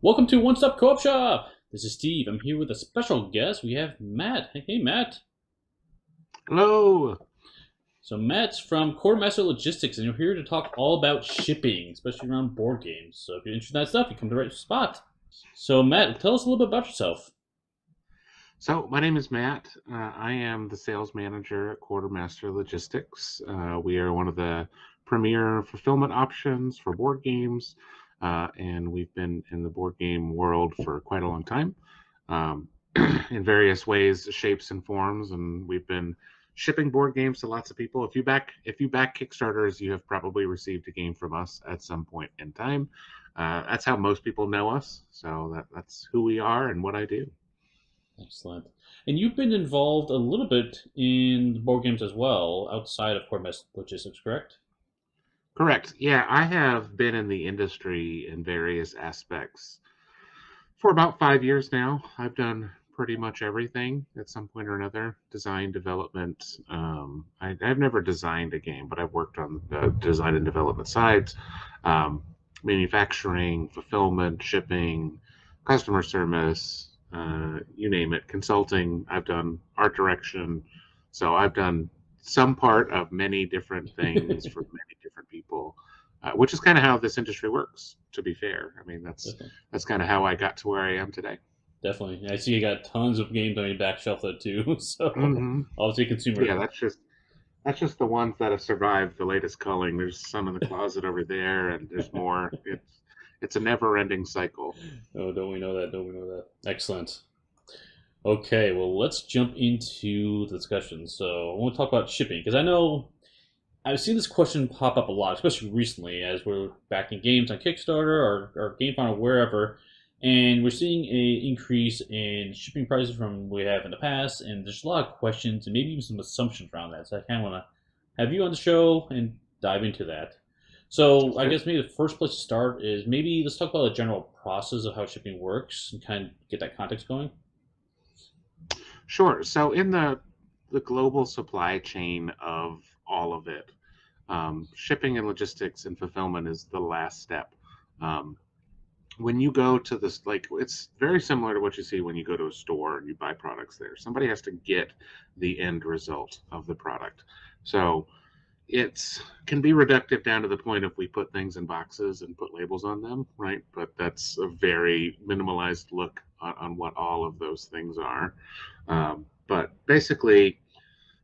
Welcome to One Stop Co-op Shop. This is Steve. I'm here with a special guest. We have Matt. Hey, Matt. Hello. So Matt's from Quartermaster Logistics, and you're here to talk all about shipping, especially around board games. So if you're interested in that stuff, you come to the right spot. So Matt, tell us a little bit about yourself. So my name is Matt. I am the sales manager at Quartermaster Logistics. We are one of the premier fulfillment options for board games, and we've been in the board game world for quite a long time, um, in various ways, shapes, and forms. And we've been shipping board games to lots of people. If you back Kickstarters, you have probably received a game from us at some point in time. That's how most people know us. So that's who we are and what I do. Excellent. And you've been involved a little bit in board games as well, outside of Quartermaster Logistics, correct? Correct. Yeah, I have been in the industry in various aspects for about 5 years now. I've done pretty much everything at some point or another. Design, development. I've never designed a game, but I've worked on the design and development sides, um, manufacturing, fulfillment, shipping, customer service, you name it, consulting. I've done art direction. So I've done some part of many different things for many different people, which is kind of how this industry works, to be fair. I mean, Definitely. that's kind of how I got to where I am today. Definitely. I see you got tons of games on your back shelf there too. So hmm obviously a consumer. Yeah, that's just the ones that have survived the latest culling. There's some in the closet over there, and there's more. It's a never-ending cycle. Oh, don't we know that? Don't we know that? Excellent. Okay, well, let's jump into the discussion. So, I want to talk about shipping because I know I've seen this question pop up a lot, especially recently as we're backing games on Kickstarter or GameFound or wherever, and we're seeing a increase in shipping prices from what we have in the past, and there's a lot of questions and maybe even some assumptions around that. So, I kind of want to have you on the show and dive into that. So, Sounds I good. guess maybe the first place to start is maybe let's talk about the general process of how shipping works and kind of get that context going. Sure. So in the global supply chain of all of it, shipping and logistics and fulfillment is the last step. Um, when you go to this, like, it's very similar to what you see when you go to a store and you buy products there. Somebody has to get the end result of the product. So it's can be reductive down to the point if we put things in boxes and put labels on them, right? But that's a very minimalized look on what all of those things are. But basically,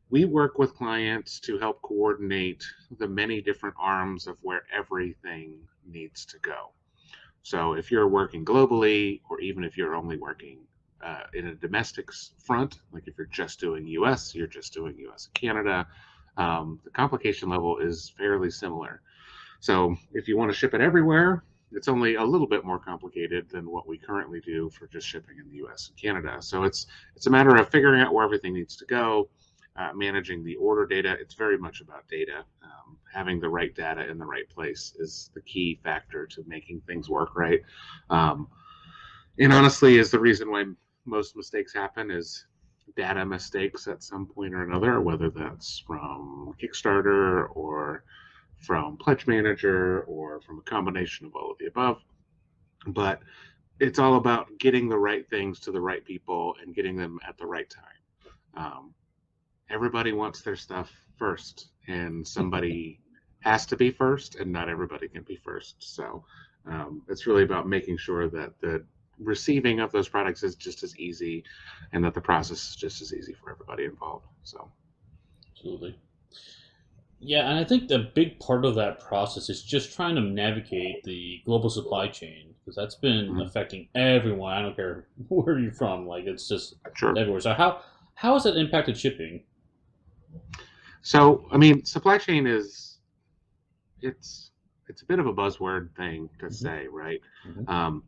we work with clients to help coordinate the many different arms of where everything needs to go. So if you're working globally, or even if you're only working in a domestic front, like if you're just doing US, you're just doing US and Canada, the complication level is fairly similar. So if you want to ship it everywhere, it's only a little bit more complicated than what we currently do for just shipping in the US and Canada. So it's a matter of figuring out where everything needs to go, managing the order data. It's very much about data. Having the right data in the right place is the key factor to making things work right. Um, and honestly, is the reason why most mistakes happen is data mistakes at some point or another, whether that's from Kickstarter or from Pledge Manager or from a combination of all of the above. But it's all about getting the right things to the right people and getting them at the right time. Um, Everybody wants their stuff first, and somebody has to be first, and not everybody can be first. So it's really about making sure that the receiving of those products is just as easy, and that the process is just as easy for everybody involved. So, Absolutely. Yeah, and I think the big part of that process is just trying to navigate the global supply chain because that's been mhm, affecting everyone. I don't care where you're from; like it's just sure. everywhere. So how has that impacted shipping? So, I mean, supply chain is it's it's a bit of a buzzword thing to Hmm. say, right? Hmm. Um,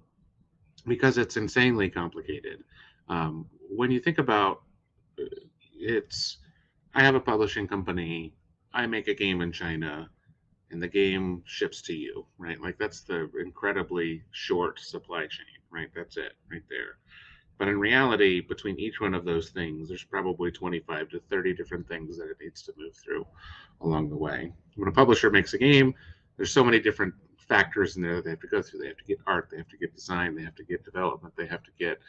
because it's insanely complicated. When you think about it's, I have a publishing company. I make a game in China, and the game ships to you, right? Like that's the incredibly short supply chain, right? That's it, right there. But in reality, between each one of those things, there's probably 25 to 30 different things that it needs to move through along the way. When a publisher makes a game, there's so many different factors in there that they have to go through. They have to get art, they have to get design, they have to get development, they have to get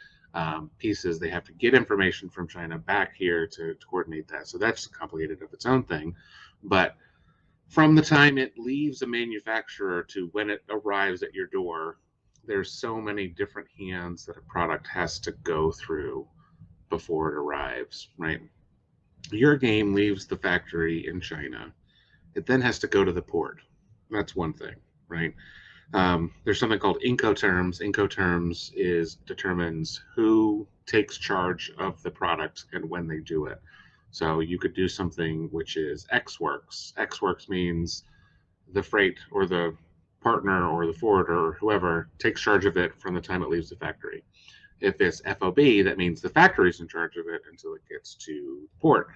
pieces, they have to get information from China back here to coordinate that. So that's complicated of its own thing. But from the time it leaves a manufacturer to when it arrives at your door, there's so many different hands that a product has to go through before it arrives, right? Your game leaves the factory in China. It then has to go to the port. That's one thing, right? There's something called Incoterms. Incoterms determines who takes charge of the product and when they do it. So you could do something which is X works. X works means the freight or the partner or the forwarder or whoever takes charge of it from the time it leaves the factory. If it's FOB, that means the factory's in charge of it until it gets to port.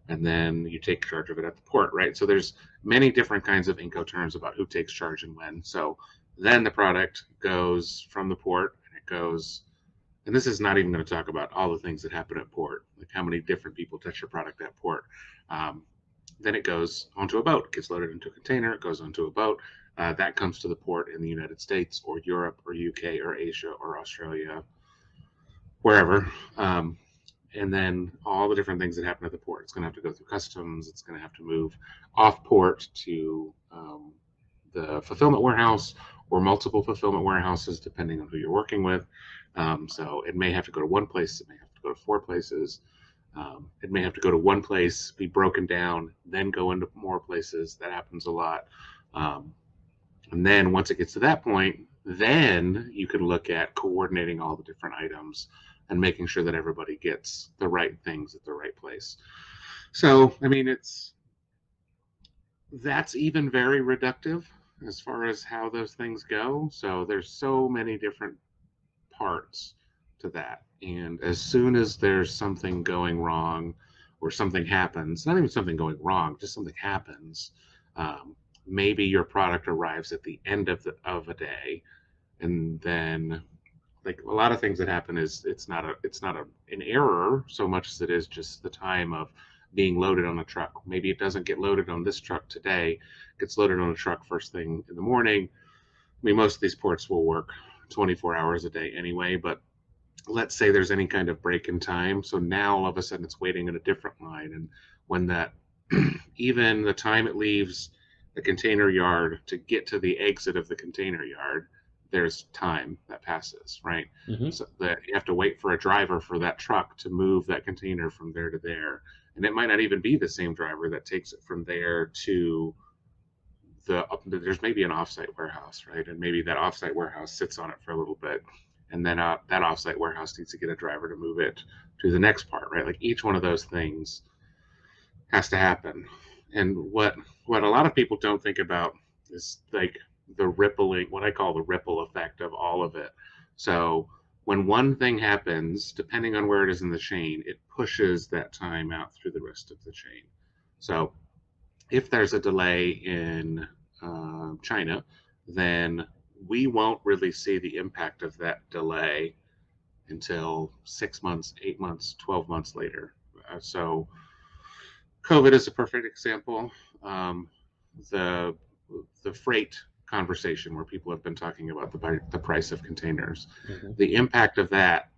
And then you take charge of it at the port, right? So there's many different kinds of Incoterms about who takes charge and when. So then the product goes from the port and it goes, and this is not even going to talk about all the things that happen at port, like how many different people touch your product at port. Then it goes onto a boat, it gets loaded into a container, it goes onto a boat. That comes to the port in the United States or Europe or UK or Asia or Australia, wherever. And then all the different things that happen at the port. It's going to have to go through customs. It's going to have to move off port to the fulfillment warehouse or multiple fulfillment warehouses, depending on who you're working with. So it may have to go to one place. It may have to go to 4 places. It may have to go to one place, be broken down, then go into more places. That happens a lot. And then once it gets to that point, then you can look at coordinating all the different items and making sure that everybody gets the right things at the right place. So, I mean, that's even very reductive as far as how those things go. So there's so many different parts to that. And as soon as there's something going wrong or something happens, not even something going wrong, just something happens, maybe your product arrives at the end of a day, and then like a lot of things that happen is it's not an error so much as it is just the time of being loaded on a truck. Maybe it doesn't get loaded on this truck today, it gets loaded on a truck first thing in the morning. I mean, most of these ports will work 24 hours a day anyway, but let's say there's any kind of break in time. So now all of a sudden it's waiting in a different line. And when that, even the time it leaves the container yard to get to the exit of the container yard, there's time that passes, right? Mm-hmm. So that you have to wait for a driver for that truck to move that container from there to there. And it might not even be the same driver that takes it from there to there's maybe an offsite warehouse, right? And maybe that offsite warehouse sits on it for a little bit. And then that offsite warehouse needs to get a driver to move it to the next part, right? Like each one of those things has to happen. And what a lot of people don't think about is like the rippling, what I call the ripple effect of all of it. So when one thing happens, depending on where it is in the chain, it pushes that time out through the rest of the chain. So if there's a delay in China, then we won't really see the impact of that delay until 6 months, 8 months, 12 months later. So COVID is a perfect example. The freight conversation where people have been talking about the price of containers. Mm-hmm. The impact of that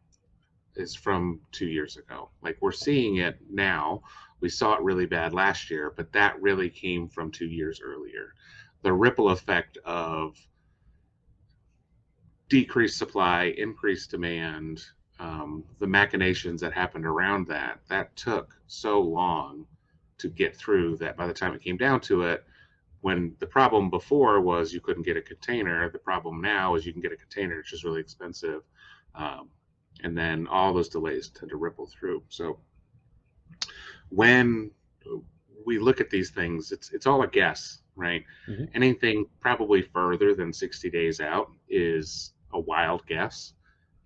is from 2 years ago. Like we're seeing it now. We saw it really bad last year, but that really came from 2 years earlier. The ripple effect of decreased supply, increased demand, the machinations that happened around that took so long to get through that by the time it came down to it, when the problem before was you couldn't get a container, the problem now is you can get a container, it's just really expensive. And then all those delays tend to ripple through. So when we look at these things, it's all a guess, right? Mm-hmm. Anything probably further than 60 days out is a wild guess.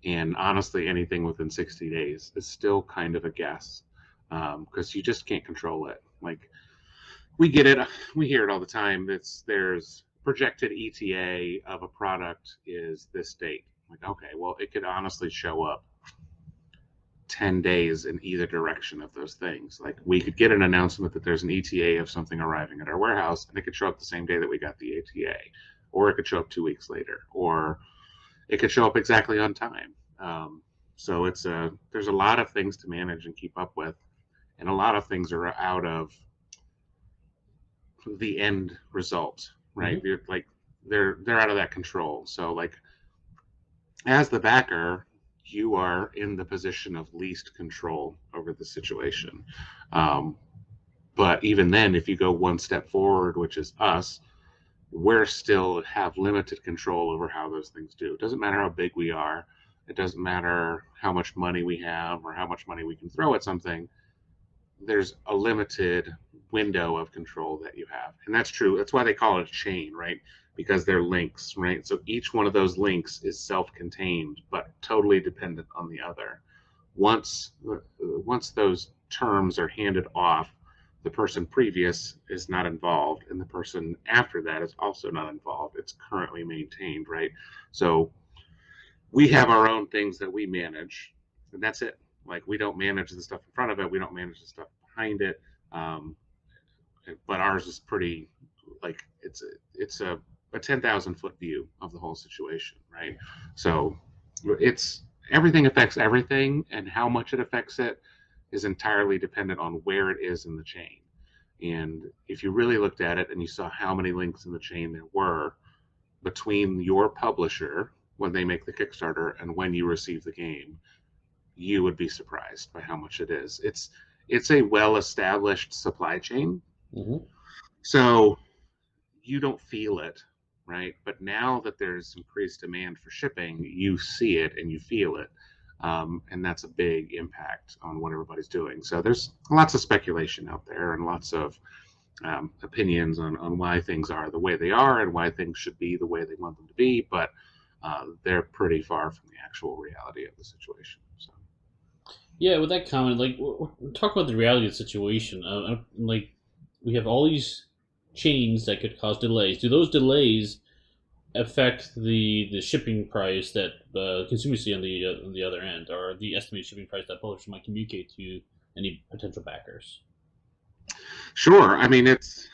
And honestly, anything within 60 days is still kind of a guess because you just can't control it. Like we get it, we hear it all the time. There's projected ETA of a product is this date. Like, okay, well, it could honestly show up 10 days in either direction of those things. Like we could get an announcement that there's an ETA of something arriving at our warehouse and it could show up the same day that we got the ETA. or it could show up 2 weeks later, or it could show up exactly on time. So there's a lot of things to manage and keep up with, and a lot of things are out of the end result, right? Hmm. They're out of that control. So like as the backer, you are in the position of least control over the situation. Um, but even then, if you go one step forward, which is us, we're still have limited control over how those things do. It doesn't matter how big we are. It doesn't matter how much money we have or how much money we can throw at something. There's a limited window of control that you have. And that's true. That's why they call it a chain, right? Because they're links, right? So each one of those links is self-contained, but totally dependent on the other. Once those terms are handed off, the person previous is not involved, and the person after that is also not involved. It's currently maintained, right? So we have our own things that we manage, and that's it. Like we don't manage the stuff in front of it, we don't manage the stuff behind it. Um, but ours is pretty like it's a 10,000 foot view of the whole situation, right? So it's everything affects everything, and how much it affects it is entirely dependent on where it is in the chain. And if you really looked at it and you saw how many links in the chain there were between your publisher when they make the Kickstarter and when you receive the game, you would be surprised by how much it is. It's a well established supply chain. Hmm. So you don't feel it, right? But now that there's increased demand for shipping, you see it and you feel it. And that's a big impact on what everybody's doing. So there's lots of speculation out there and lots of opinions on why things are the way they are and why things should be the way they want them to be. But they're pretty far from the actual reality of the situation. So. Yeah, with that comment, like talk about the reality of the situation. Like we have all these chains that could cause delays. Do those delays affect the shipping price that consumers see on the other end, or the estimated shipping price that publishers might communicate to any potential backers? Sure. I mean, it's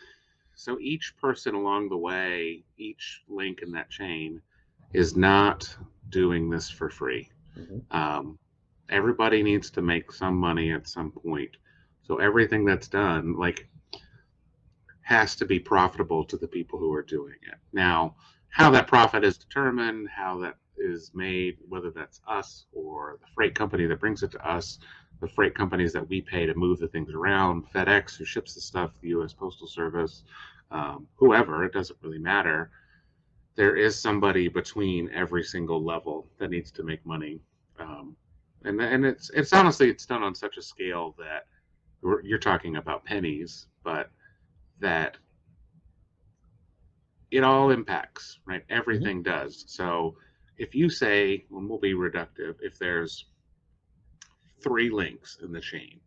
so each person along the way, each link in that chain is not doing this for free. Hmm. Um, Everybody needs to make some money at some point. So everything that's done, like, has to be profitable to the people who are doing it. Now, how that profit is determined, how that is made, whether that's us or the freight company that brings it to us, the freight companies that we pay to move the things around, FedEx who ships the stuff, the U.S. Postal Service, whoever, it doesn't really matter. There is somebody between every single level that needs to make money, and it's honestly it's done on such a scale that you're talking about pennies, but that it all impacts, right? Hmm. Everything does. So if you say, and we'll be reductive, if there's 3 links in the chain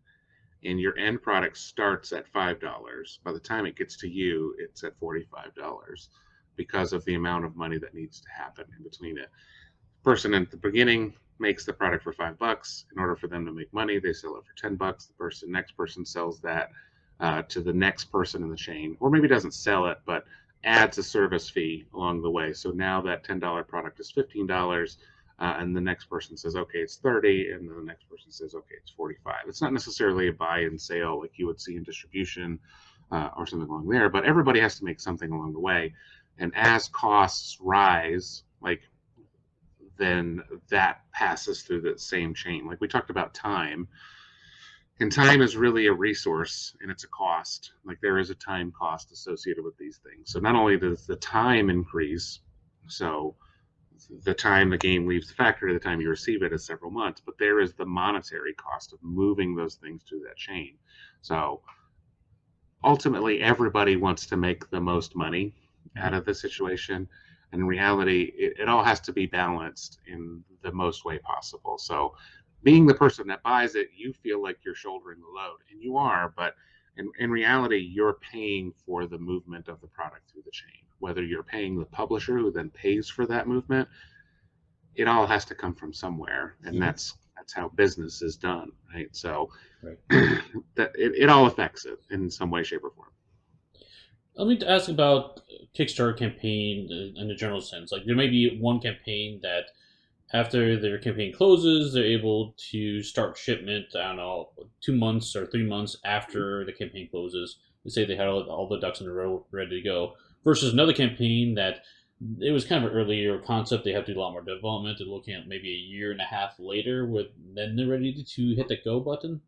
and your end product starts at $5, by the time it gets to you, it's at $45 because of the amount of money that needs to happen in between it. Person at the beginning makes the product for $5. In order for them to make money, they sell it for $10. The next person sells that to the next person in the chain, or maybe doesn't sell it, but adds a service fee along the way. So now that $10 product is $15, and the next person says, okay, it's 30, and then the next person says, okay, it's 45. It's not necessarily a buy and sale like you would see in distribution or something along there, but everybody has to make something along the way. And as costs rise, like then that passes through the same chain. Like we talked about time, and time is really a resource and it's a cost. Like there is a time cost associated with these things. So not only does the time increase, so the time the game leaves the factory, the time you receive it is several months, but there is the monetary cost of moving those things through that chain. So ultimately, everybody wants to make the most money out Hmm. of the situation. And in reality, it all has to be balanced in the most way possible. So, being the person that buys it, you feel like you're shouldering the load, and you are, but in reality, you're paying for the movement of the product through the chain. Whether you're paying the publisher who then pays for that movement, it all has to come from somewhere, and Hmm. that's how business is done, right? So Right. that it all affects it in some way, shape, or form. Let me ask about Kickstarter campaign in a general sense. Like there may be one campaign that after their campaign closes, they're able to start shipment. I don't know, 2 months or 3 months after the campaign closes. They say they had all the ducks in a row ready to go. Versus another campaign that it was kind of an earlier concept. They have to do a lot more development. They're looking at maybe a year and a half later, with then they're ready to hit the go button.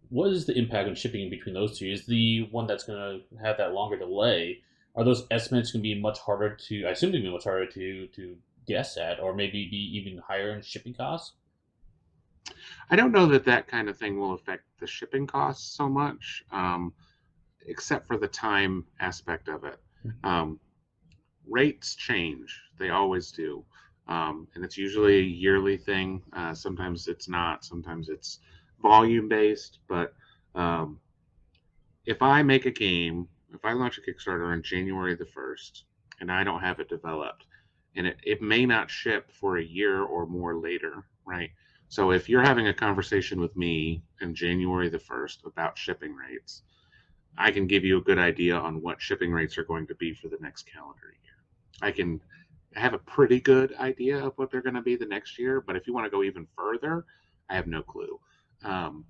What is the impact on shipping in between those two? Is the one that's going to have that longer delay? Are those estimates going to be much harder to? I assume they're going to be much harder to guess at, or maybe be even higher in shipping costs. I don't know that that kind of thing will affect the shipping costs so much, except for the time aspect of it. Um, Rates change; they always do, and it's usually a yearly thing. Sometimes it's not. Sometimes it's volume based. But um, if I make a game, if I launch a Kickstarter on January the 1st, and I don't have it developed, and it may not ship for a year or more later, right? So if you're having a conversation with me in January the 1st about shipping rates, I can give you a good idea on what shipping rates are going to be for the next calendar year. I can have a pretty good idea of what they're going to be the next year, but if you want to go even further, I have no clue. Um,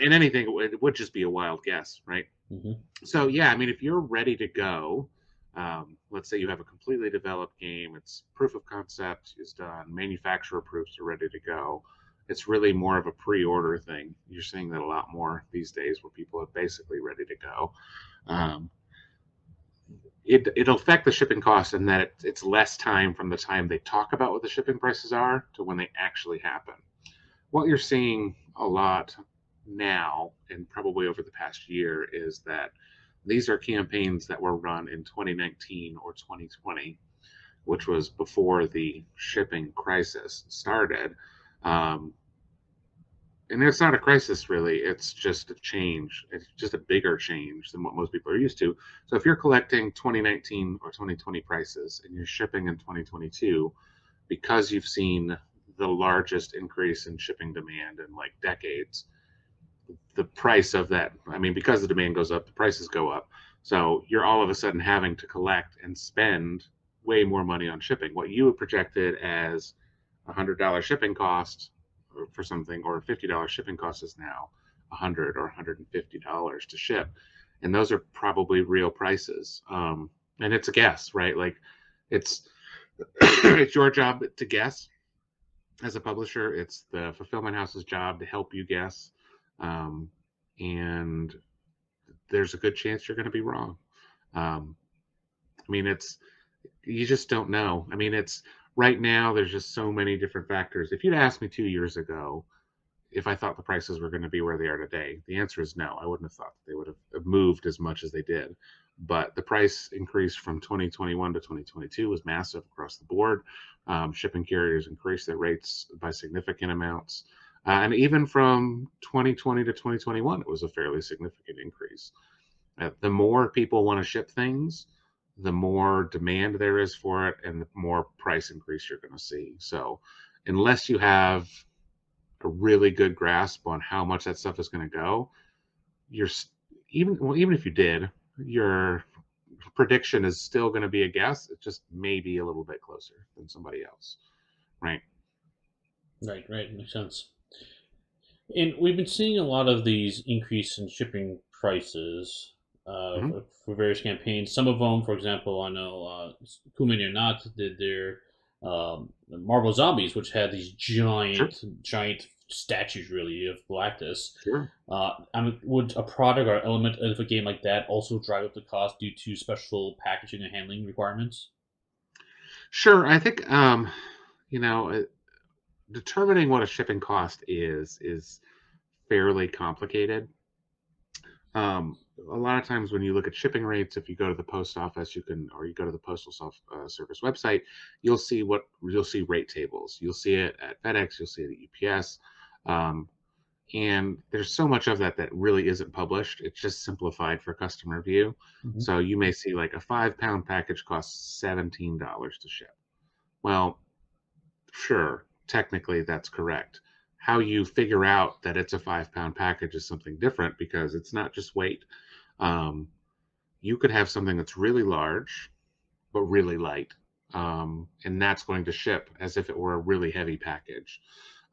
in anything, it would just be a wild guess, right? Mm-hmm. So yeah, I mean, if you're ready to go, let's say you have a completely developed game, it's proof of concept is done, manufacturer proofs are ready to go. It's really more of a pre-order thing. You're seeing that a lot more these days, where people are basically ready to go. Um, it'll affect the shipping costs in that it's less time from the time they talk about what the shipping prices are to when they actually happen. What you're seeing a lot now, and probably over the past year, is that these are campaigns that were run in 2019 or 2020, which was before the shipping crisis started. Um, and it's not a crisis really, it's just a change. It's just a bigger change than what most people are used to. So if you're collecting 2019 or 2020 prices and you're shipping in 2022, because you've seen the largest increase in shipping demand in like decades, the price of that, I mean, because the demand goes up, the prices go up. So you're all of a sudden having to collect and spend way more money on shipping. What you had projected as $100 shipping cost for something, or $50 shipping cost, is now $100 or $150 to ship. And those are probably real prices. And it's a guess, right? Like it's it's your job to guess as a publisher. It's the fulfillment house's job to help you guess. Um, and there's a good chance you're going to be wrong. Um, I mean, it's you just don't know. I mean, it's right now. There's just so many different factors. If you'd asked me 2 years ago if I thought the prices were going to be where they are today, the answer is no. I wouldn't have thought that they would have moved as much as they did. But the price increase from 2021 to 2022 was massive across the board. Shipping carriers increased their rates by significant amounts. And even from 2020 to 2021, it was a fairly significant increase. The more people want to ship things, the more demand there is for it, and the more price increase you're going to see. So, unless you have a really good grasp on how much that stuff is going to go, you're even if you did, your prediction is still going to be a guess. It just may be a little bit closer than somebody else, right? Right, right, makes sense. And we've been seeing a lot of these increase in shipping prices Mm-hmm. for various campaigns. Some of them, for example, I know Kumin or Not did their Marvel Zombies, which had these Sure, giant statues, really, of Galactus. sure. I mean, would a product or element of a game like that also drive up the cost due to special packaging and handling requirements? Sure. I think you know, determining what a shipping cost is fairly complicated. A lot of times when you look at shipping rates, if you go to the post office, you can, or you go to the service website, you'll see rate tables. You'll see it at FedEx, you'll see it at UPS, um, and there's so much of that that really isn't published. It's just simplified for customer view. Hmm. So you may see like a 5 pound package costs $17 to ship. Well, sure, technically that's correct. How you figure out that it's a 5 pound package is something different, because it's not just weight. Um, you could have something that's really large but really light, and that's going to ship as if it were a really heavy package.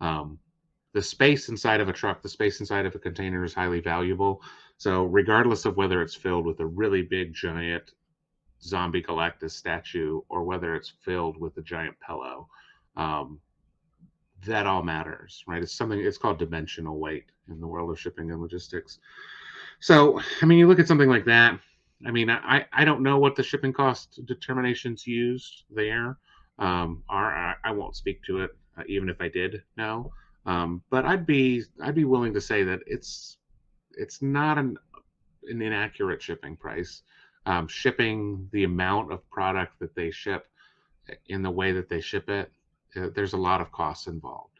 Um, the space inside of a truck, the space inside of a container is highly valuable. So regardless of whether it's filled with a really big giant zombie Galactus statue or whether it's filled with a giant pillow, um, that all matters, right? It's called dimensional weight in the world of shipping and logistics. So, I mean, you look at something like that. I mean, I don't know what the shipping cost determinations used there are. I won't speak to it, even if I did know. But I'd be willing to say that it's not an inaccurate shipping price. Shipping the amount of product that they ship in the way that they ship it, there's a lot of costs involved.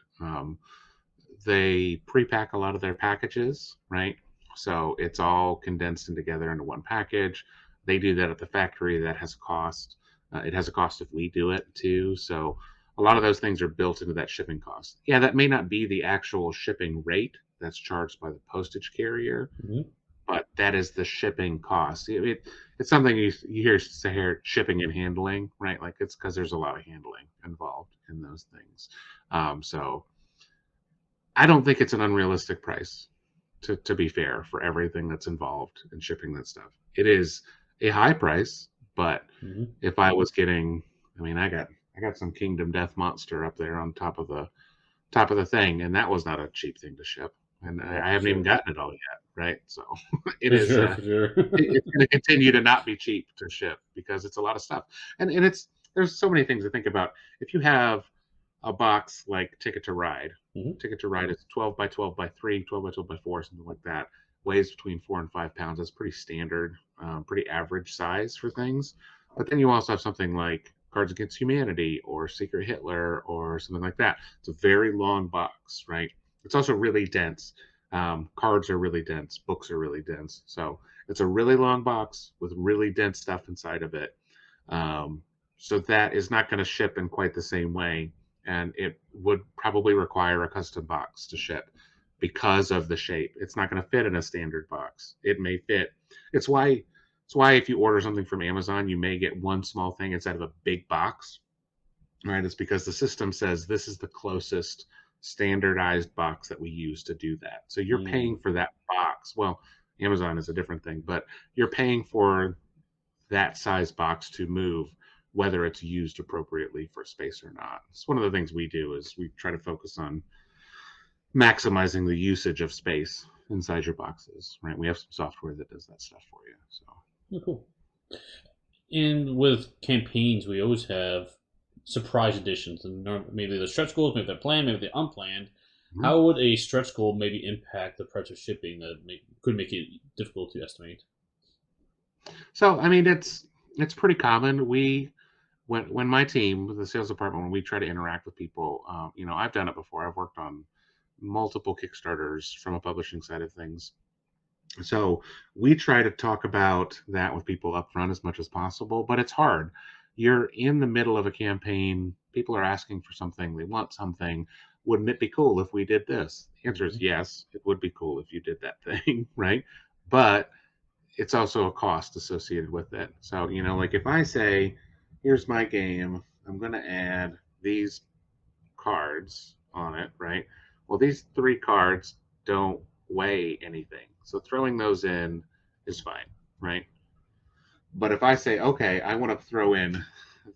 They pre-pack a lot of their packages, right? So it's all condensed and together into one package. They do that at the factory. That has a cost. It has a cost if we do it too. So a lot of those things are built into that shipping cost. Yeah, that may not be the actual shipping rate that's charged by the postage carrier, Hmm. but that is the shipping cost. It's something you hear say here, shipping and handling, right? Like it's because there's a lot of handling involved in those things. So I don't think it's an unrealistic price, to be fair, for everything that's involved in shipping that stuff. It is a high price, but Hmm. if I was getting, I mean, I got some Kingdom Death Monster up there on top of the thing, and that was not a cheap thing to ship, and Yeah, I for haven't even sure. gotten it all yet, right? So it For is sure, for sure. it's going to continue to not be cheap to ship because it's a lot of stuff, and it's there's so many things to think about. If you have a box like Ticket to Ride. Hmm. Ticket to Ride is 12 by 12 by 3, 12 by 12 by 4, something like that. Weighs between 4 and 5 pounds. That's pretty standard, pretty average size for things. But then you also have something like Cards Against Humanity or Secret Hitler or something like that. It's a very long box, right? It's also really dense. Cards are really dense. Books are really dense. So it's a really long box with really dense stuff inside of it. Um, so that is not going to ship in quite the same way, and it would probably require a custom box to ship because of the shape. It's not going to fit in a standard box. It may fit. It's why it's why if you order something from Amazon, you may get one small thing instead of a big box, right? It's because the system says this is the closest standardized box that we use to do that. So you're paying Mm. for that box. Well, Amazon is a different thing, but you're paying for that size box to move, whether it's used appropriately for space or not. It's one of the things we do is we try to focus on maximizing the usage of space inside your boxes, right? We have some software that does that stuff for you. So Oh, cool. And with campaigns, we always have surprise editions, and maybe they're stretch goals, maybe they're planned, maybe they're unplanned. mhm. How would a stretch goal maybe impact the price of shipping that could make it difficult to estimate? So I mean it's pretty common. When my team, the sales department, when we try to interact with people, I've done it before. I've worked on multiple Kickstarters from a publishing side of things. So we try to talk about that with people up front as much as possible, but it's hard. You're in the middle of a campaign, people are asking for something, they want something. Wouldn't it be cool if we did this? The answer is Hmm. yes, it would be cool if you did that thing, right? But it's also a cost associated with it. So, like if I say, here's my game, I'm going to add these cards on it, right? Well, these three cards don't weigh anything. So throwing those in is fine, right? But if I say, okay, I want to throw in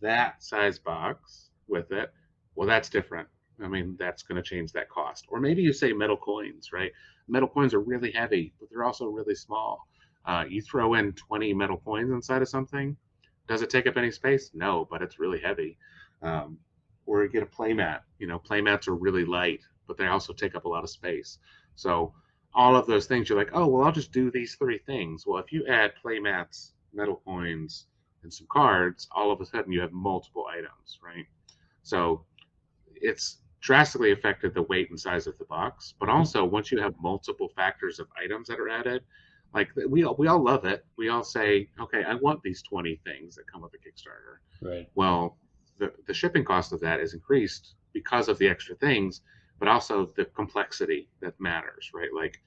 that size box with it, well, that's different. I mean, that's going to change that cost. Or maybe you say metal coins, right? Metal coins are really heavy, but they're also really small. You throw in 20 metal coins inside of something, does it take up any space? No, but it's really heavy. Um, or you get a playmat. Playmats are really light, but they also take up a lot of space. So all of those things, you're like, oh, well, I'll just do these three things. Well, if you add playmats, metal coins, and some cards, all of a sudden you have multiple items, right? So it's drastically affected the weight and size of the box. But Hmm. also, once you have multiple factors of items that are added, like we all love it. We all say, okay, I want these 20 things that come with a Kickstarter. Right. Well, the shipping cost of that is increased because of the extra things, but also the complexity that matters, right? Like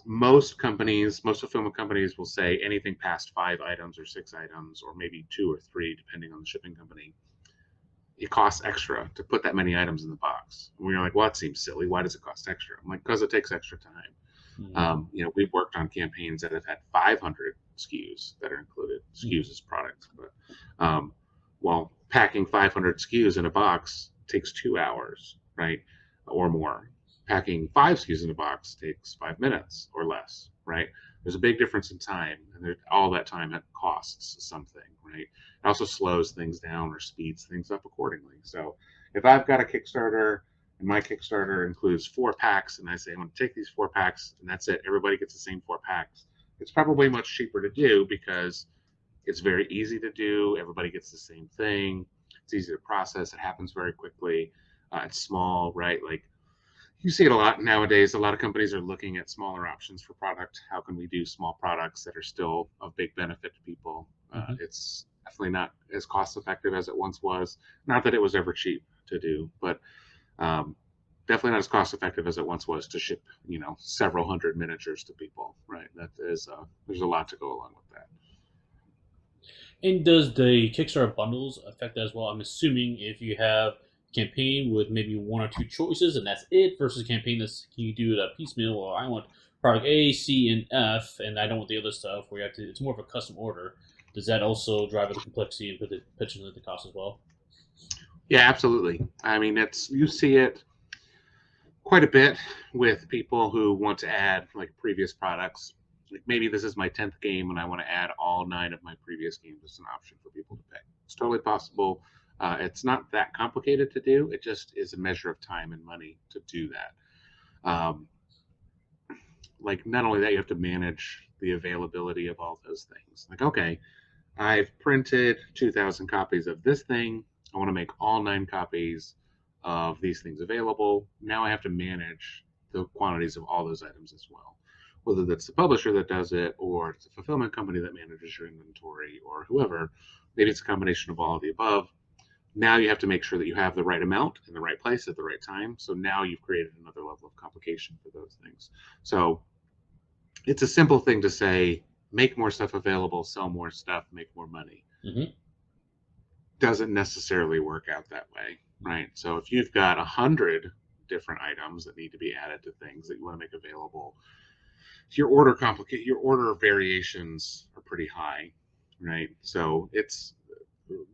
Most companies, most fulfillment companies will say anything past 5 items or 6 items, or maybe 2 or 3, depending on the shipping company, it costs extra to put that many items in the box. And we're like, well, that seems silly. Why does it cost extra? I'm like, because it takes extra time. Mm-hmm. We've worked on campaigns that have had 500 SKUs that are included. SKUs as products, but well, packing 500 SKUs in a box takes 2 hours, right, or more. Packing 5 SKUs in a box takes 5 minutes or less, right? There's a big difference in time, and all that time it costs something, right? It also slows things down or speeds things up accordingly. So if I've got a Kickstarter and my Kickstarter includes 4 packs, and I say I'm going to take these 4 packs and that's it, everybody gets the same 4 packs, it's probably much cheaper to do because it's very easy to do. Everybody gets the same thing. It's easy to process. It happens very quickly. It's small, right? Like you see it a lot nowadays. A lot of companies are looking at smaller options for product. How can we do small products that are still of big benefit to people? Mm-hmm. It's definitely not as cost effective as it once was. Not that it was ever cheap to do, but um, definitely not as cost effective as it once was to ship, several hundred miniatures to people. Right? That is, there's a lot to go along with that. And does the Kickstarter bundles affect that as well? I'm assuming if you have a campaign with maybe one or two choices and that's it, versus a campaign that's can you do it a piecemeal, or I want product A, C, and F, and I don't want the other stuff where you have to. It's more of a custom order. Does that also drive up the complexity and potentially the cost as well? Yeah, absolutely. I mean, it's you see it quite a bit with people who want to add like previous products. Like maybe this is my 10th game and I want to add all 9 of my previous games as an option for people to pay. It's totally possible. It's not that complicated to do. It just is a measure of time and money to do that. Like not only that, you have to manage the availability of all those things. Like, okay, I've printed 2,000 copies of this thing. I want to make all 9 copies of these things available. Now I have to manage the quantities of all those items as well. Whether that's the publisher that does it, or it's a fulfillment company that manages your inventory, or whoever. Maybe it's a combination of all of the above. Now you have to make sure that you have the right amount in the right place at the right time. So now you've created another level of complication for those things. So it's a simple thing to say, make more stuff available, sell more stuff, make more money. Mm-hmm. Doesn't necessarily work out that way, right? So if you've got 100 different items that need to be added to things that you want to make available, your order variations are pretty high, right? So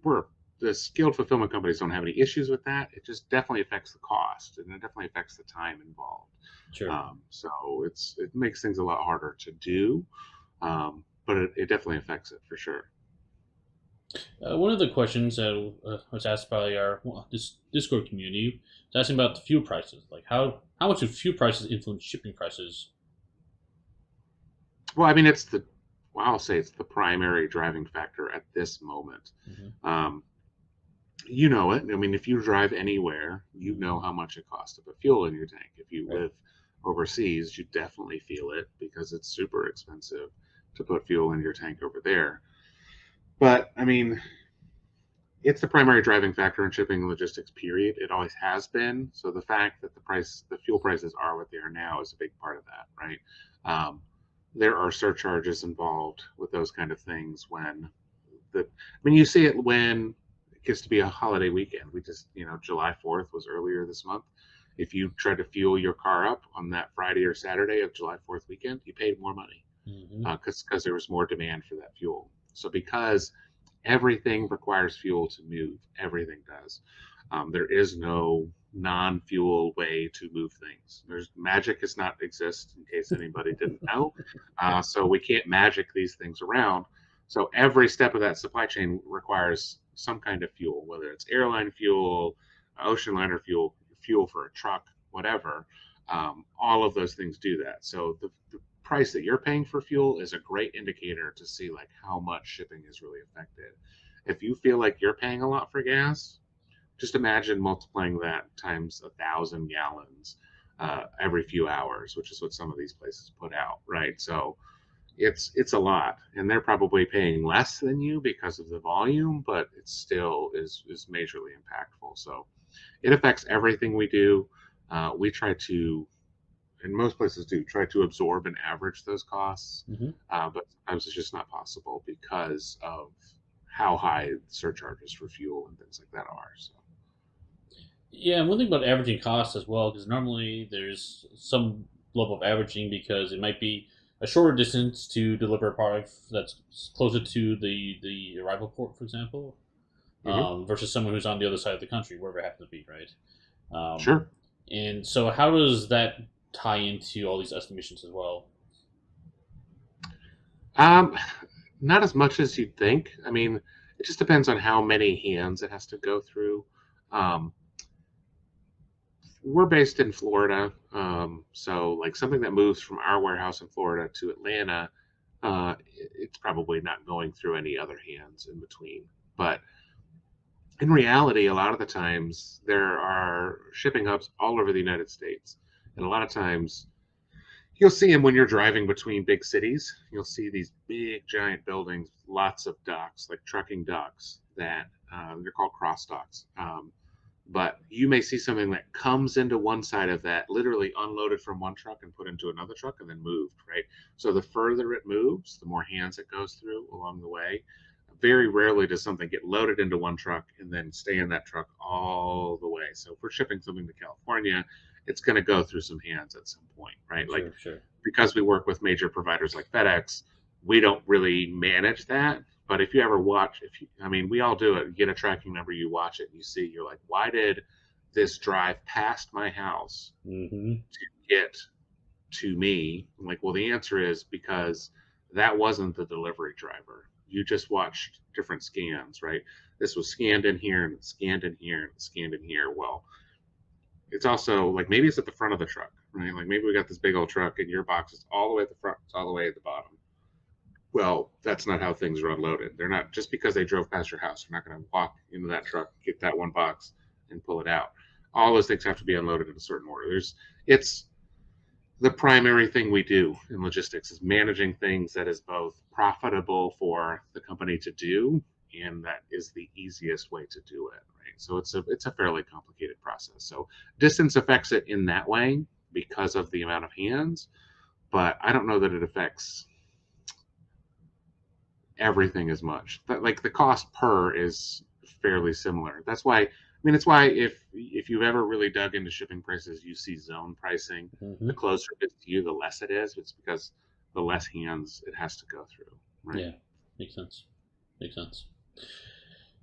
we're the skilled fulfillment companies don't have any issues with that. It just definitely affects the cost, and it definitely affects the time involved. Sure. So it makes things a lot harder to do, but it definitely affects it for sure. One of the questions that was asked by our Discord community was asking about the fuel prices. Like how much do fuel prices influence shipping prices? Well, I mean, I'll say it's the primary driving factor at this moment. Mm-hmm. Um, you know it. I mean, if you drive anywhere, you know how much it costs to put fuel in your tank. If you Right. live overseas, you definitely feel it because it's super expensive to put fuel in your tank over there. But I mean, it's the primary driving factor in shipping and logistics, period. It always has been. So the fact that the fuel prices are what they are now is a big part of that, right? Um, there are surcharges involved with those kind of things you see it when it gets to be a holiday weekend. July 4th was earlier this month. If you try to fuel your car up on that Friday or Saturday of July 4th weekend, you paid more money Mm-hmm. because there was more demand for that fuel. So because everything requires fuel to move, everything does. There is no non-fuel way to move things. There's magic does not exist, in case anybody didn't know. So we can't magic these things around. So every step of that supply chain requires some kind of fuel, whether it's airline fuel, ocean liner fuel, fuel for a truck, whatever. All of those things do that. So the price that you're paying for fuel is a great indicator to see like how much shipping is really affected. If you feel like you're paying a lot for gas, just imagine multiplying that times 1,000 gallons every few hours, which is what some of these places put out, right? So it's a lot, and they're probably paying less than you because of the volume, but it still is majorly impactful. So it affects everything we do. We try to and most places do try to absorb and average those costs, Hmm. but sometimes it's just not possible because of how high surcharges for fuel and things like that are. So. Yeah, and one thing about averaging costs as well, because normally there's some level of averaging because it might be a shorter distance to deliver a product that's closer to the arrival port, for example, Hmm. versus someone who's on the other side of the country, wherever it happens to be, right? Um, Sure. and so, how does that tie into all these estimations as well? Um, Not as much as you'd think. I mean, it just depends on how many hands it has to go through. Um, we're based in Florida, so like something that moves from our warehouse in Florida to Atlanta, it's probably not going through any other hands in between. But in reality, a lot of the times there are shipping hubs all over the United States, and a lot of times you'll see them when you're driving between big cities. You'll see these big, giant buildings, lots of docks, like trucking docks that they're called cross docks. But you may see something that comes into one side of that, literally unloaded from one truck and put into another truck and then moved, right? So the further it moves, the more hands it goes through along the way. Very rarely does something get loaded into one truck and then stay in that truck all the way. So if we're shipping something to California, it's going to go through some hands at some point, right? Like Sure, sure. because we work with major providers like FedEx, we don't really manage that. But if you ever watch, if you, I mean, we all do it. You get a tracking number, you watch it, and you see, you're like, why did this drive past my house Hmm. to get to me? I'm like, well, the answer is because that wasn't the delivery driver. You just watched different scans, right? This was scanned in here and scanned in here and scanned in here. Well, it's also like maybe it's at the front of the truck, right? Like maybe we got this big old truck and your box is all the way at the front, it's all the way at the bottom. Well, that's not how things are unloaded. They're not just because they drove past your house. They're not going to walk into that truck, get that one box, and pull it out. All those things have to be unloaded in a certain order. It's the primary thing we do in logistics is managing things that is both profitable for the company to do and that is the easiest way to do it, right? So it's a fairly complicated process. So distance affects it in that way because of the amount of hands, but I don't know that it affects everything as much. Like the cost per is fairly similar. That's why, I mean, it's why if you've ever really dug into shipping prices, you see zone pricing. Hmm. The closer it is to you, the less it is. It's because the less hands it has to go through, right? Yeah, makes sense. Makes sense.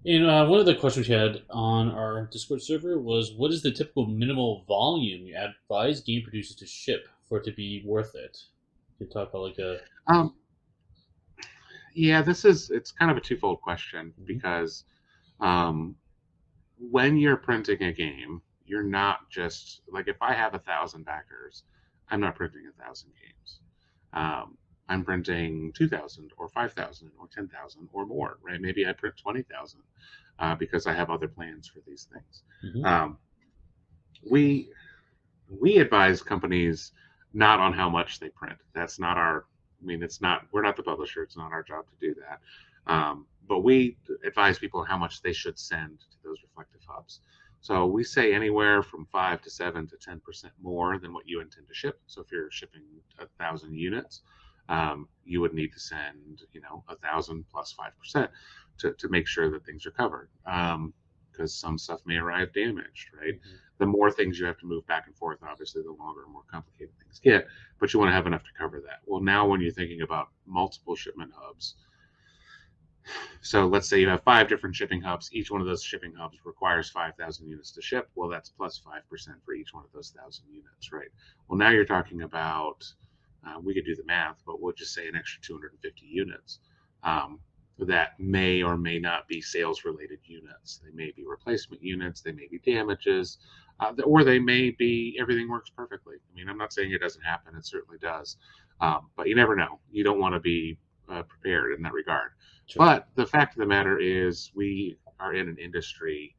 And one of the questions we had on our Discord server was, what is the typical minimal volume you advise game producers to ship for it to be worth it? You can talk about like a. Um, yeah, it's kind of a twofold question Mhm. because um, when you're printing a game, you're not just like if I have 1,000 backers, I'm not printing 1,000 games. I'm printing 2,000 or 5,000 or 10,000 or more, right? Maybe I print 20,000 because I have other plans for these things. Mhm. Um, we we advise companies not on how much they print. That's not our. I mean, it's not. We're not the publisher. It's not our job to do that. But we advise people how much they should send to those reflective hubs. So we say anywhere from 5 to 7 to 10% more than what you intend to ship. So if you're shipping 1,000 units, you would need to send 1,000 plus 5% to make sure that things are covered. Because some stuff may arrive damaged, right? Mhm. The more things you have to move back and forth, obviously, the longer and more complicated things get. But you want to have enough to cover that. Well, now when you're thinking about multiple shipment hubs, so let's say you have 5 different shipping hubs. Each one of those shipping hubs requires 5,000 units to ship. Well, that's plus 5% for each one of those 1,000 units, right? Well, now you're talking about, we could do the math, but we'll just say an extra 250 units. That may or may not be sales related units. They may be replacement units, they may be damages, or they may be everything works perfectly. I mean, I'm not saying it doesn't happen, it certainly does. But you never know. You don't want to be prepared in that regard. Sure. But the fact of the matter is, we are in an industry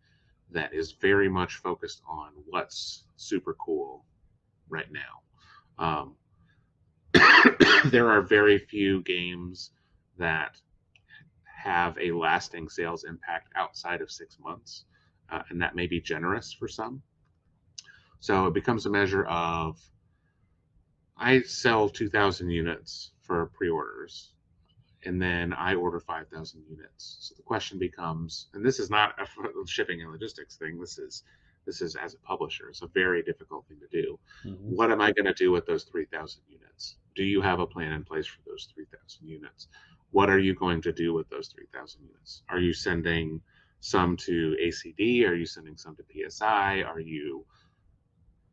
that is very much focused on what's super cool right now. Um, there are very few games that have a lasting sales impact outside of 6 months, and that may be generous for some. So it becomes a measure of I sell 2,000 units for pre-orders, and then I order 5,000 units. So the question becomes, and this is not a shipping and logistics thing. This is as a publisher. It's a very difficult thing to do. Hmm. What am I going to do with those 3,000 units? Do you have a plan in place for those 3,000 units? What are you going to do with those 3,000 units? Are you sending some to ACD? Are you sending some to PSI?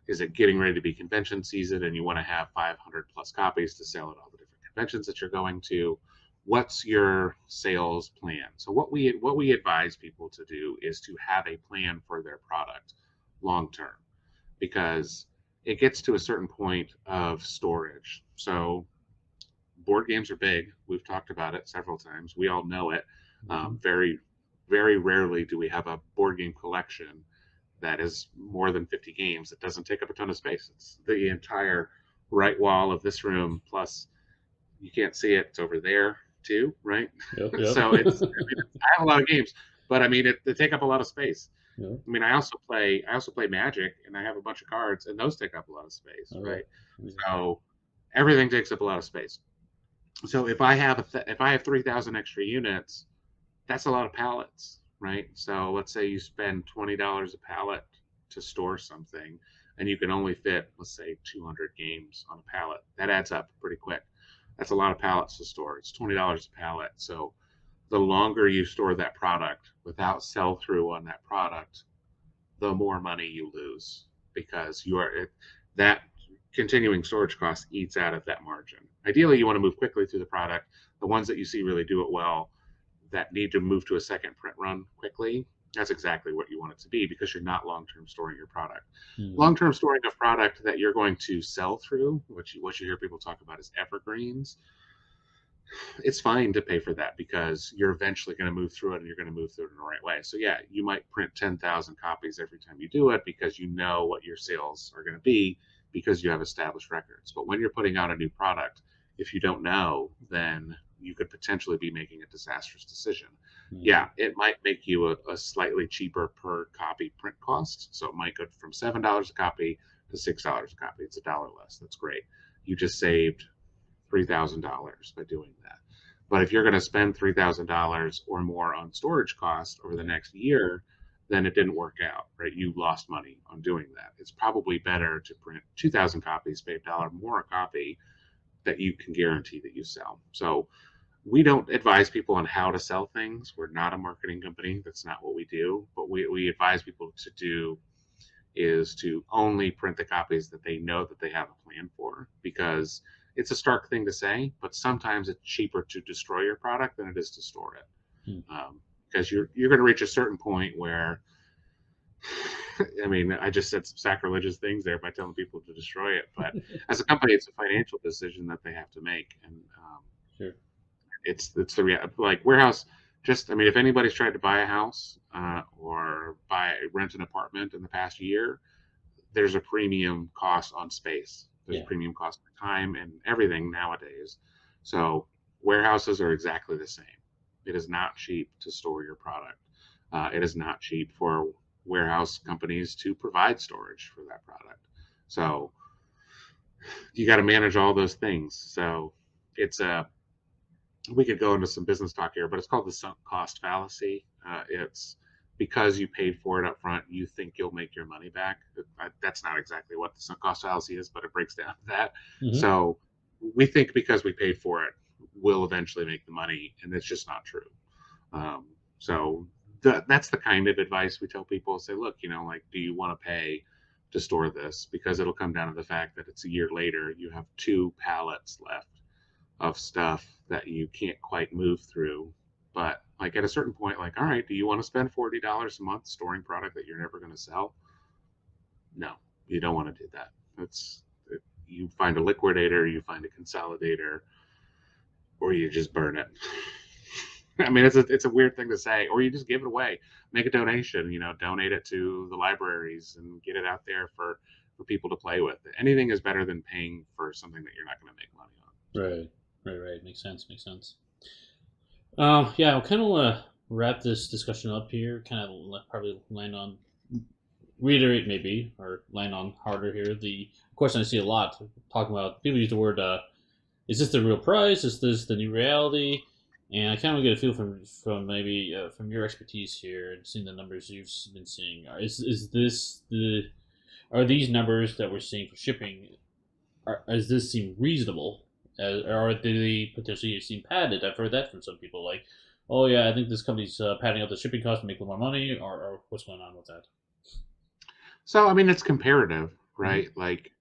Is it getting ready to be convention season and you want to have 500 plus copies to sell at all the different conventions that you're going to? What's your sales plan? So what we advise people to do is to have a plan for their product long term, because it gets to a certain point of storage. So board games are big. We've talked about it several times. We all know it. Hmm. Very, very rarely do we have a board game collection that is more than 50 games. It doesn't take up a ton of space. It's the entire right wall of this room, plus you can't see it. It's over there too, right? Yep. Yep. So I have a lot of games, but I mean, they take up a lot of space. Yep. I mean, I also play Magic, and I have a bunch of cards, and those take up a lot of space, Oh yeah. right? Yeah. So everything takes up a lot of space. So if I have 3,000 extra units, that's a lot of pallets, right? So let's say you spend $20 a pallet to store something, and you can only fit, let's say, 200 games on a pallet. That adds up pretty quick. That's a lot of pallets to store. It's $20 a pallet. So the longer you store that product without sell through on that product, the more money you lose, because that continuing storage cost eats out of that margin. Ideally, you want to move quickly through the product. The ones that you see really do it well, that need to move to a second print run quickly, that's exactly what you want it to be, because you're not long-term storing your product. Hmm. Long-term storing a product that you're going to sell through, what you hear people talk about is evergreens. It's fine to pay for that, because you're eventually going to move through it, and you're going to move through it in the right way. So yeah, you might print 10,000 copies every time you do it, because you know what your sales are going to be, because you have established records. But when you're putting out a new product, if you don't know, then you could potentially be making a disastrous decision. Hmm. Yeah, it might make you a slightly cheaper per copy print cost. So it might go from $7 a copy to $6 a copy. It's $1 less. That's great. You just saved $3,000 by doing that. But if you're going to spend $3,000 or more on storage costs over the Yeah. next year, then it didn't work out, right? You lost money on doing that. It's probably better to print 2,000 copies, pay $1 more a copy, that you can guarantee that you sell. So we don't advise people on how to sell things. We're not a marketing company. That's not what we do. But we advise people to do is to only print the copies that they know that they have a plan for, because it's a stark thing to say, but sometimes it's cheaper to destroy your product than it is to store it. Hmm. Because you're going to reach a certain point where, I mean, I just said some sacrilegious things there by telling people to destroy it, but as a company, it's a financial decision that they have to make, and Sure. it's the like warehouse. Just, I mean, if anybody's tried to buy a house or rent an apartment in the past year, there's a premium cost on space. There's a Yeah. premium cost for time and everything nowadays. So warehouses are exactly the same. It is not cheap to store your product. It is not cheap for warehouse companies to provide storage for that product. So you got to manage all those things. So it's a we could go into some business talk here, but it's called the sunk cost fallacy. It's because you paid for it up front, you think you'll make your money back. That's not exactly what the sunk cost fallacy is, but it breaks down to that. Hmm. So we think because we paid for it, we'll eventually make the money, and it's just not true. So that's the kind of advice we tell people. Say, look, like, do you want to pay to store this? Because it'll come down to the fact that it's a year later, you have 2 pallets left of stuff that you can't quite move through. But like at a certain point, like, all right, do you want to spend $40 a month storing product that you're never going to sell? No, you don't want to do that. You find a liquidator, you find a consolidator, or you just burn it. I mean, it's a weird thing to say, or you just give it away, make a donation, donate it to the libraries and get it out there for people to play with. Anything is better than paying for something that you're not going to make money on. So. Right. Right. Right. Makes sense. Makes sense. Yeah, I'll kind of wrap this discussion up here. Kind of probably land on reiterate maybe or land on harder here. The question I see a lot talking about people use the word, "Is this the real price? Is this the new reality?" And I kind of get a feel from maybe from your expertise here and seeing the numbers you've been seeing. Is this the are these numbers that we're seeing for shipping? Does this seem reasonable? Or do they potentially seem padded? I've heard that from some people. Like, oh yeah, I think this company's padding out the shipping cost to make a little more money, or what's going on with that? So I mean, it's comparative, Mm-hmm. right? Like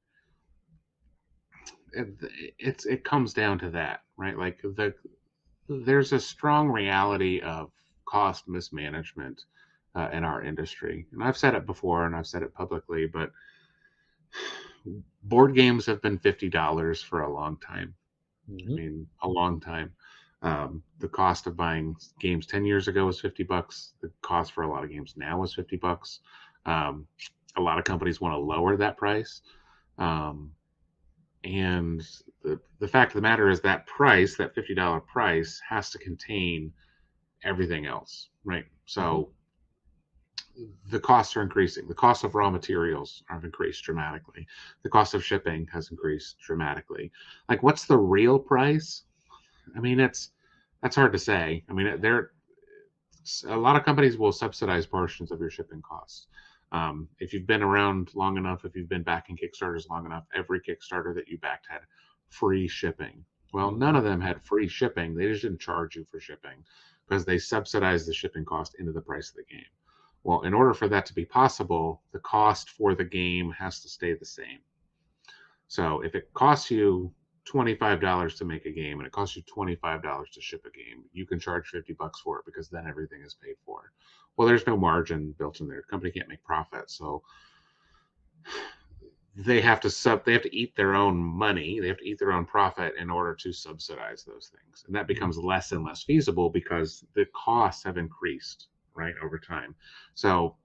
it, it comes down to that, right? Like there's a strong reality of cost mismanagement in our industry, and I've said it before, and I've said it publicly, but board games have been $50 for a long time. I Mm-hmm. mean, a long time. The cost of buying games 10 years ago was $50. The cost for a lot of games now is $50. Um, a lot of companies want to lower that price. Um, and the fact of the matter is that price, that $50 price, has to contain everything else, right? Mm-hmm. So the costs are increasing. The cost of raw materials have increased dramatically. The cost of shipping has increased dramatically. Like, what's the real price? I mean, that's hard to say. I mean, there a lot of companies will subsidize portions of your shipping costs. If you've been around long enough, if you've been backing Kickstarters long enough, every Kickstarter that you backed had free shipping. Well, none Mm-hmm. of them had free shipping. They just didn't charge you for shipping because they subsidized the shipping cost into the price of the game. Well, in order for that to be possible, the cost for the game has to stay the same. So if it costs you $25 to make a game and it costs you $25 to ship a game, you can charge $50 for it because then everything is paid for. Well, there's no margin built in there. The company can't make profit, so they have to eat their own money. They have to eat their own profit in order to subsidize those things, and that Mm-hmm. becomes less and less feasible because the costs have increased right over time. So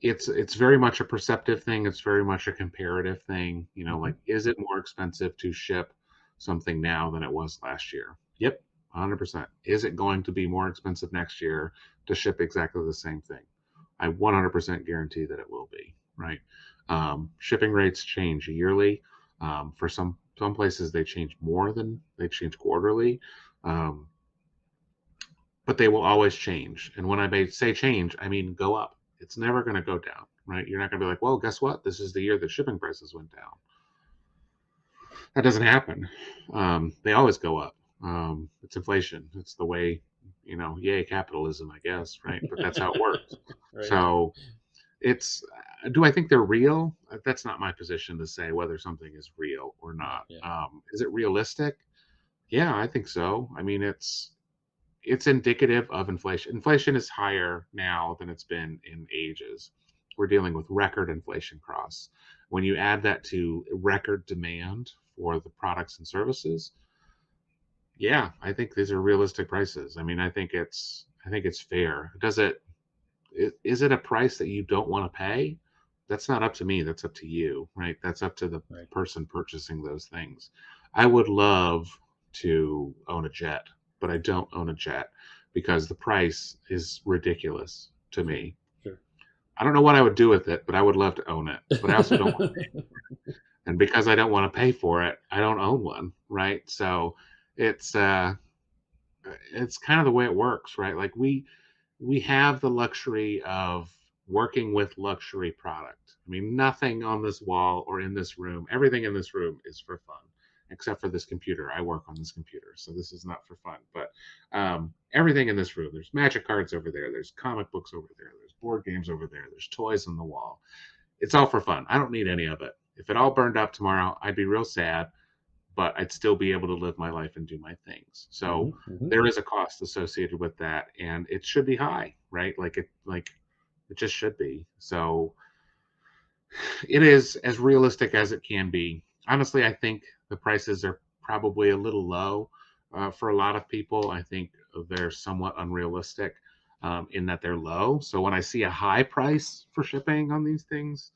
it's very much a perceptive thing. It's very much a comparative thing. You know, Mm-hmm. like, is it more expensive to ship something now than it was last year? Yep, 100%. Is it going to be more expensive next year to ship exactly the same thing? I 100% guarantee that it will be. Right. Shipping rates change yearly. For some places, they change quarterly. Um, but they will always change. And when I say change, I mean go up. It's never going to go down, right? You're not going to be like, well, guess what? This is the year that shipping prices went down. That doesn't happen. They always go up. It's inflation. It's the way, yay, capitalism, I guess, right? But that's how it works. Right. So it's, do I think they're real? That's not my position to say whether something is real or Right. not. Yeah. Is it realistic? Yeah, I think so. I mean, it's indicative of inflation. Inflation is higher now than it's been in ages. We're dealing with record inflation costs. When you add that to record demand for the products and services, yeah, I think these are realistic prices. I mean, I think it's fair. Is it a price that you don't want to pay? That's not up to me. That's up to you, right? That's up to the Right. person purchasing those things. I would love to own a jet, but I don't own a jet because the price is ridiculous to Sure. me. Sure. I don't know what I would do with it, but I would love to own it. But I also don't want to pay. And because I don't want to pay for it, I don't own one, right? So it's uh it's kind of the way it works, right? Like we have the luxury of working with luxury product. I mean, nothing on this wall or in this room, everything in this room is for fun, except for this computer. I work on this computer, so this is not for fun. But everything in this room, there's magic cards over there, there's comic books over there, there's board games over there, there's toys on the wall. It's all for fun. I don't need any of it. If it all burned up tomorrow, I'd be real sad, but I'd still be able to live my life and do my things. Mm-hmm. So Mm-hmm. there is a cost associated with that, and it should be high, right? Like it just should be. So it is as realistic as it can be. Honestly, I think the prices are probably a little low for a lot of people. I think they're somewhat unrealistic in that they're low. So when I see a high price for shipping on these things,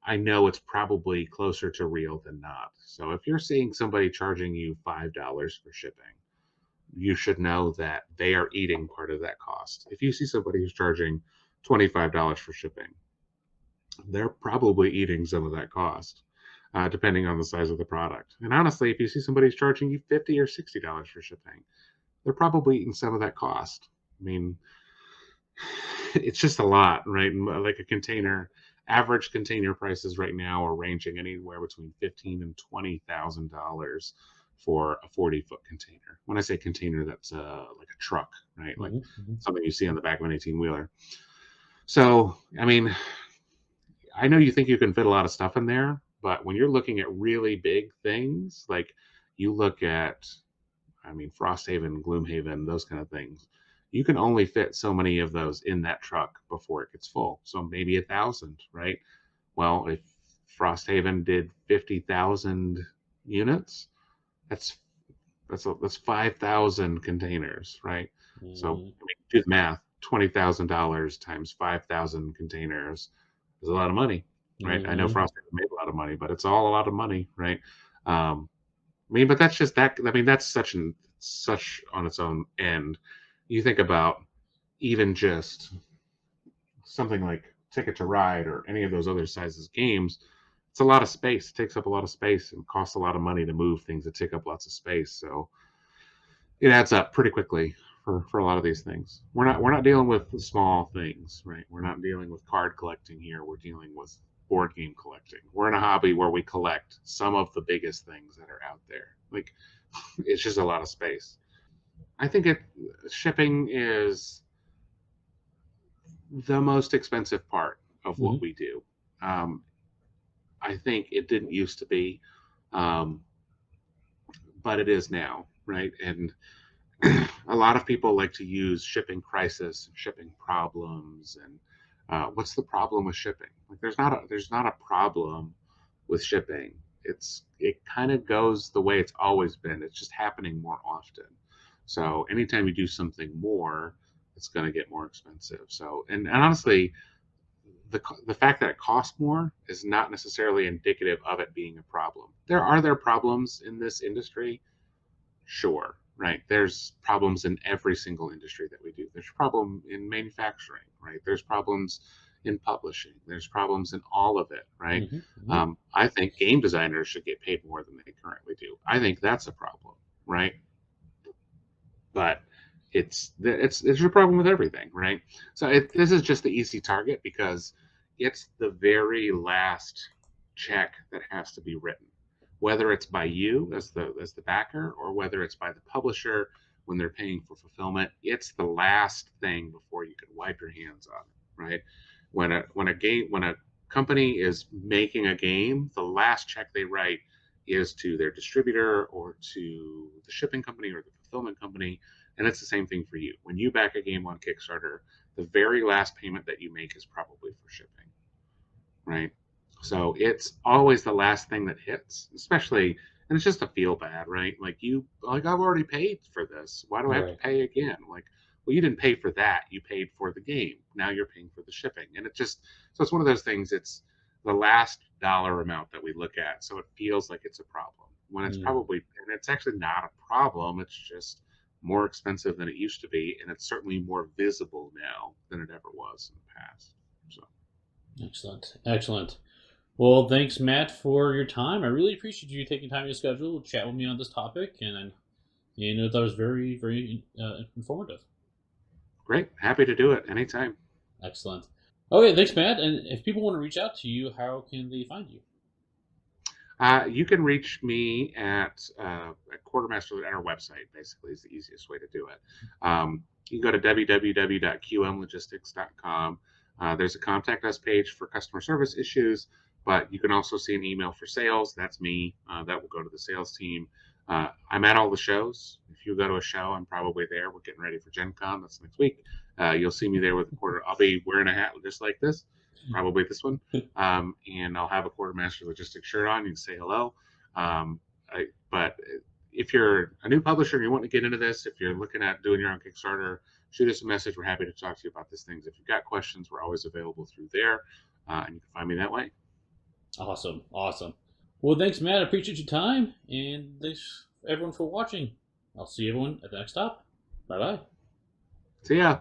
I know it's probably closer to real than not. So if you're seeing somebody charging you $5 for shipping, you should know that they are eating part of that cost. If you see somebody who's charging $25 for shipping, they're probably eating some of that cost, depending on the size of the product. And honestly, if you see somebody's charging you $50 or $60 for shipping, they're probably eating some of that cost. I mean, it's just a lot, right? Like a container, average container prices right now are ranging anywhere between $15,000 and $20,000 for a 40-foot container. When I say container, that's like a truck, right? Like Mm-hmm. something you see on the back of an 18-wheeler. So, I mean, I know you think you can fit a lot of stuff in there, but when you're looking at really big things, like you look at, I mean, Frosthaven, Gloomhaven, those kind of things, you can only fit so many of those in that truck before it gets full. So maybe 1,000, right? Well, if Frosthaven did 50,000 units, that's that's 5,000 containers, right? So Mm-hmm. I mean, do the math. $20,000 times 5,000 containers is a lot of money, right? I know Mm-hmm. Frosthaven made a lot of money, but it's all a lot of money, right? Um, I mean, but that's just that. I mean, that's such on its own end. You think about even just something like Ticket to Ride or any of those other sizes games. It's a lot of space. It takes up a lot of space and costs a lot of money to move things that take up lots of space. So it adds up pretty quickly for a lot of these things. We're not dealing with the small things, right? We're not dealing with card collecting here. We're dealing with board game collecting. We're in a hobby where we collect some of the biggest things that are out there. Like it's just a lot of space. I think it shipping is the most expensive part of what Mm-hmm. we do. Um, I think it didn't used to be, um, but it is now, right? And a lot of people like to use shipping crisis and shipping problems and what's the problem with shipping? Like there's not a problem with shipping. It kind of goes the way it's always been. It's just happening more often. So anytime you do something more, it's going to get more expensive. So and honestly, the fact that it costs more is not necessarily indicative of it being a problem. There problems in this industry? Sure, right? There's problems in every single industry that we do. There's problem in manufacturing, right? There's problems in publishing. There's problems in all of it, right? Mm-hmm. I think game designers should get paid more than they currently do. I think that's a problem, right? But it's a problem with everything, right? So this is just the easy target because it's the very last check that has to be written, whether it's by you as the backer or whether it's by the publisher when they're paying for fulfillment. It's the last thing before you can wipe your hands on it, right? When a company is making a game, the last check they write is to their distributor or to the shipping company or the fulfillment company. And it's the same thing for you. When you back a game on Kickstarter, the very last payment that you make is probably for shipping, right? So it's always the last thing that hits, especially, and it's just a feel bad, right? Like I've already paid for this. Why do I have to Right. pay again? Like, well, you didn't pay for that. You paid for the game. Now you're paying for the shipping. And so it's one of those things. It's the last dollar amount that we look at. So it feels like it's a problem when it's Mm. probably, and it's actually not a problem. It's just more expensive than it used to be. And it's certainly more visible now than it ever was in the past. So. Excellent. Excellent. Well, thanks, Matt, for your time. I really appreciate you taking time in your schedule to chat with me on this topic, and that was very, very informative. Great. Happy to do it anytime. Excellent. Okay, thanks, Matt. And if people want to reach out to you, how can they find you? You can reach me at Quartermaster at our website, basically, is the easiest way to do it. You can go to www.qmlogistics.com. There's a contact us page for customer service issues, but you can also see an email for sales. That's me. That will go to the sales team. I'm at all the shows. If you go to a show, I'm probably there. We're getting ready for Gen Con. That's next week. You'll see me there with a quarter. I'll be wearing a hat just like this, probably this one. And I'll have a Quartermaster Logistics shirt on. You can say hello. But if you're a new publisher and you want to get into this, if you're looking at doing your own Kickstarter, shoot us a message. We're happy to talk to you about these things. If you've got questions, we're always available through there, and you can find me that way. Awesome. Awesome. Well, thanks, Matt. I appreciate your time, and thanks everyone for watching. I'll see everyone at the next stop. Bye bye. See ya.